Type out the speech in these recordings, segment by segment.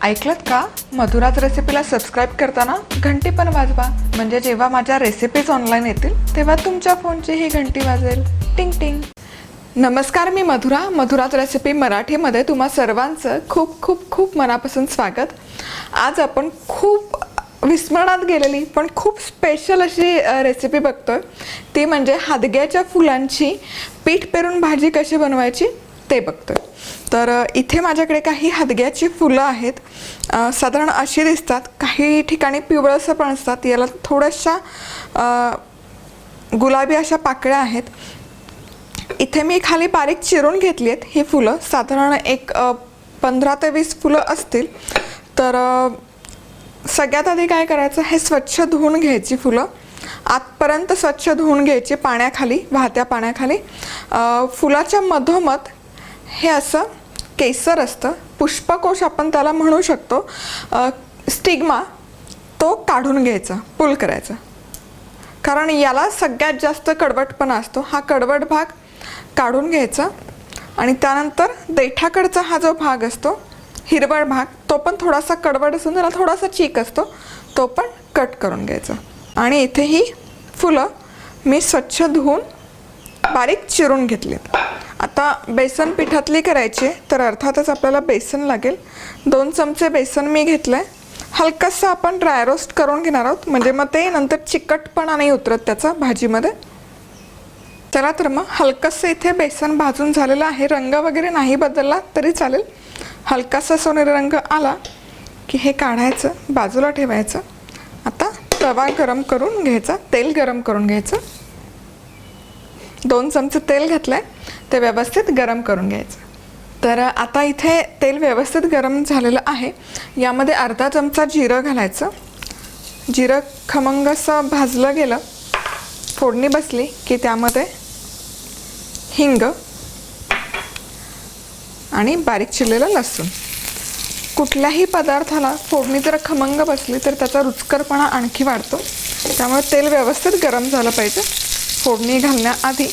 ऐकलत का? मधुराज रेसिपीला सबस्क्राईब करताना घंटी पण वाजवा, म्हणजे जेव्हा माझ्या रेसिपीज ऑनलाईन येतील तेव्हा तुमच्या फोनची ही घंटी वाजेल. टिंग टिंग. नमस्कार, मी मधुराज रेसिपी मराठीमध्ये तुम्हा सर्वांचं खूप खूप खूप मनापासून स्वागत. आज आपण खूप विस्मरणात गेलेली पण खूप स्पेशल अशी रेसिपी बघतोय. ती म्हणजे हादग्याच्या फुलांची पीठ पेरून भाजी कशी बनवायची ते बघतोय. तर इथे माझ्याकडे काही हादग्याची फुलं आहेत. साधारण अशी दिसतात, काही ठिकाणी पिवळसर पण असतात. याला थोड्याशा गुलाबी अशा पाकळ्या आहेत. इथे मी खाली बारीक चिरून घेतली आहेत ही फुलं. साधारण एक 15 ते 20 फुलं असतील. तर सगळ्यात आधी काय करायचं, हे स्वच्छ धुवून घ्यायची फुलं. आतपर्यंत स्वच्छ धुवून घ्यायची पाण्याखाली, वाहत्या पाण्याखाली. फुलाच्या मधोमध हे असं केसर असतं, पुष्पकोश आपण त्याला म्हणू शकतो, स्टिग्मा, तो काढून घ्यायचा, पुल करायचा. कारण याला सगळ्यात जास्त कडवटपणा असतो. हा कडवट भाग काढून घ्यायचा. आणि त्यानंतर देठाकडचा हा जो भाग असतो, हिरवळ भाग, तो पण थोडासा कडवट असून त्याला थोडासा चीक असतो, तो पण कट करून घ्यायचा. आणि इथे ही फुलं मी स्वच्छ धुवून बारीक चिरून घेतलीत. आता बेसन पिठातली करायची, तर अर्थातच आपल्याला बेसन लागेल. 2 चमचे बेसन मी घेतलंय. हलकंसं आपण ड्राय रोस्ट करून घेणार आहोत, म्हणजे मग ते नंतर चिकटपणा नाही उतरत त्याचा भाजीमध्ये. चला तर मग हलकंसं इथे बेसन भाजून झालेलं आहे. रंग वगैरे नाही बदलला तरी चालेल. हलकासा सोनेरी रंग आला की हे काढायचं, बाजूला ठेवायचं. आता तवा गरम करून घ्यायचा, तेल गरम करून घ्यायचं. 2 चमचे तेल घातलंय, ते व्यवस्थित गरम करून घ्यायचं. तर आता इथे तेल व्यवस्थित गरम झालेलं आहे. यामध्ये अर्धा चमचा जिरं घालायचं. जिरं खमंग असं भाजलं गेलं, फोडणी बसली की त्यामध्ये हिंग आणि बारीक चिरलेलं लसूण. कुठल्याही पदार्थाला फोडणी जर खमंग बसली तर त्याचा रुचकरपणा आणखी वाढतो. त्यामुळे तेल व्यवस्थित गरम झालं पाहिजे फोडणी घालण्याआधी,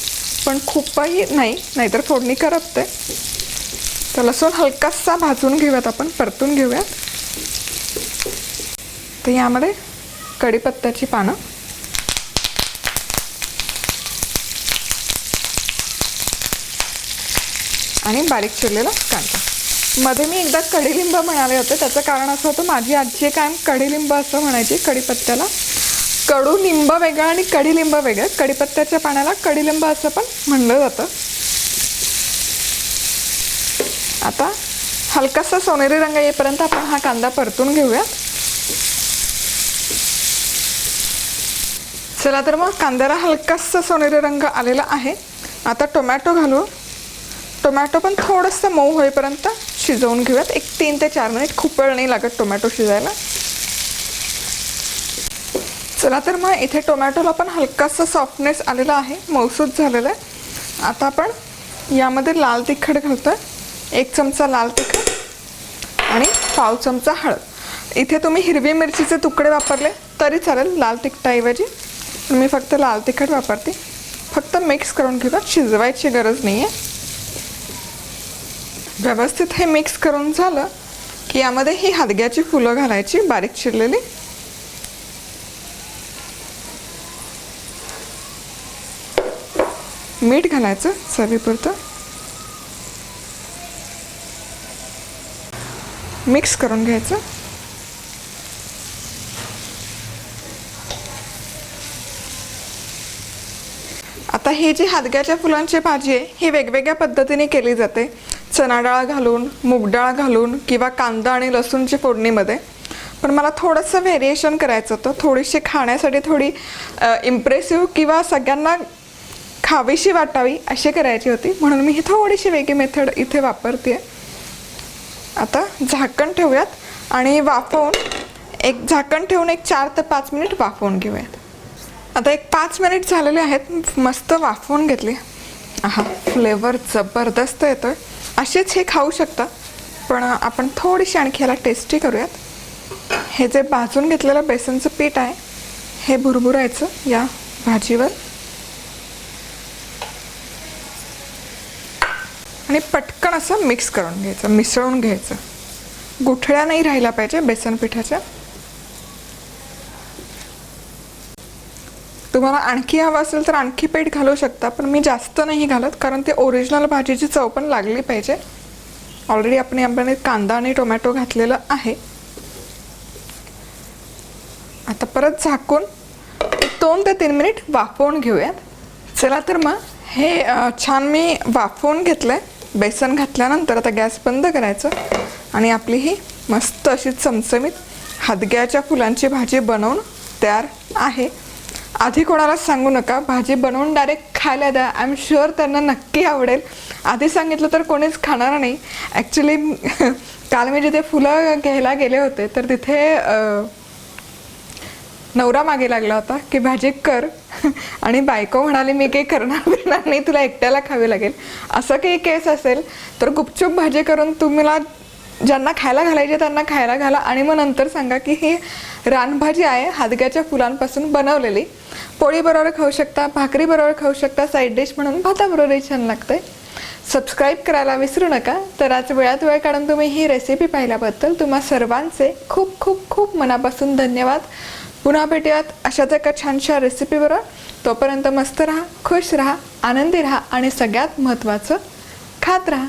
पण खूपही नाही, नाहीतर फोडणी करपते. तर लसूण हलकासा भाजून घेऊयात, आपण परतून घेऊयात. तर यामध्ये कढीपत्त्याची पानं आणि बारीक चिरलेला कांदा. मध्ये मी एकदा कढीलिंब म्हणाले होते. त्याचं कारण असं होतं, माझी आजी कायम कढीलिंब असं म्हणायची कढीपत्त्याला. कडुलिंब वेगळं आणि कढीलिंब वेगळं. कढीपत्त्याच्या पाण्याला कढीलिंब असं पण म्हणलं जातं. आता हलकासा सोनेरी रंग येईपर्यंत आपण हा कांदा परतून घेऊयात. चला तर मग कांद्याला हलकासा सोनेरी रंग आलेला आहे. आता टोमॅटो घालू. टोमॅटो पण थोडंसं मऊ होईपर्यंत शिजवून घेऊयात. एक 3 ते 4 मिनिट. खूप वेळ नाही लागत टोमॅटो शिजायला. चला तर मग इथे टोमॅटोला पण हलकासा सॉफ्टनेस आलेला आहे, मऊसूत झालेला आहे. आता आपण यामध्ये लाल तिखट घालतोय. 1 चमचा लाल तिखट आणि पाव चमचा हळद. इथे तुम्ही हिरवी मिरचीचे तुकडे वापरले तरी चालेल लाल तिखटाऐवजी, पण मी फक्त लाल तिखट वापरते. फक्त मिक्स करून घेऊया, शिजवायची गरज नाही आहे. व्यवस्थित हे मिक्स करून झालं की यामध्ये ही हादग्याची फुलं घालायची, बारीक चिरलेली. मीठ घालायचं चवीपुरतं. मिक्स करून घ्यायचं. आता ही जी हादग्याच्या फुलांची भाजी आहे, ही वेगवेगळ्या पद्धतीने केली जाते. चणा डाळ घालून, मूग डाळ घालून, किंवा कांदा आणि लसूणची फोडणीमध्ये. पण मला थोडंसं व्हेरिएशन करायचं होतं. थोडीशी खाण्यासाठी थोडी इम्प्रेसिव्ह किंवा सगळ्यांना खावीशी वाटावी अशी करायची होती, म्हणून मी ही थोडीशी वेगळी मेथड इथे वापरते. आता झाकण ठेवूयात आणि वाफवून झाकण ठेवून 4 ते 5 मिनिट वाफवून घेऊयात. आता 5 मिनिट झालेले आहेत. मस्त वाफवून घेतली. फ्लेवर जबरदस्त येतोय. असेच हे खाऊ शकता, पण आपण थोडीशी आणखी याला टेस्टी करूयात. हे जे भाजून घेतलेलं बेसनचं पीठ आहे, हे भुरभुरायचं या भाजीवर आणि पटकन असं मिक्स करून घ्यायचं, मिसळून घ्यायचं. गुठळ्या नाही राहिल्या पाहिजे बेसन पिठाच्या. तुम्हाला आणखी हवं असेल तर आणखी पीठ घालू शकता, पण मी जास्त नाही घालत कारण ते ओरिजिनल भाजीची चव पण लागली पाहिजे. ऑलरेडी आपण कांदा आणि टोमॅटो घातलेलं आहे. आता परत झाकून 2 ते 3 मिनिट वाफवून घेऊयात. चला तर मग हे छान मी वाफवून घेतलंय. बेसन घातल्यानंतर आता गॅस बंद करायचं आणि आपली ही मस्त अशी चमचमीत हादग्याच्या फुलांची भाजी बनवून तयार आहे. आधी कोणालाच सांगू नका, भाजी बनवून डायरेक्ट खायला द्या. आय एम शुअर त्यांना नक्की आवडेल. आधी सांगितलं तर कोणीच खाणार नाही. ॲक्च्युली काल मी जिथे फुलं घ्यायला गेले होते तर तिथे नवरा मागे लागला होता की भाजी कर आणि बायको म्हणाली मी काही करणार नाही, तुला एकट्याला खावी लागेल. असं काही केस असेल तर गुपचूप भाजी करून तुम्हाला ज्यांना खायला घालायचे त्यांना खायला घाला आणि मग नंतर सांगा की ही रानभाजी आहे हादग्याच्या फुलांपासून बनवलेली. पोळीबरोबर खाऊ शकता, भाकरीबरोबर खाऊ शकता, साईड डिश म्हणून भाताबरोबरही छान लागते. सबस्क्राईब करायला विसरू नका. तर आज वेळात वेळ काढून तुम्ही ही रेसिपी पाहिल्याबद्दल तुम्हा सर्वांचे खूप खूप खूप मनापासून धन्यवाद. पुन्हा भेटूयात अशाच एका छानशा रेसिपीबरोबर. तोपर्यंत मस्त राहा, खुश राहा, आनंदी राहा आणि सगळ्यात महत्त्वाचं खात राहा.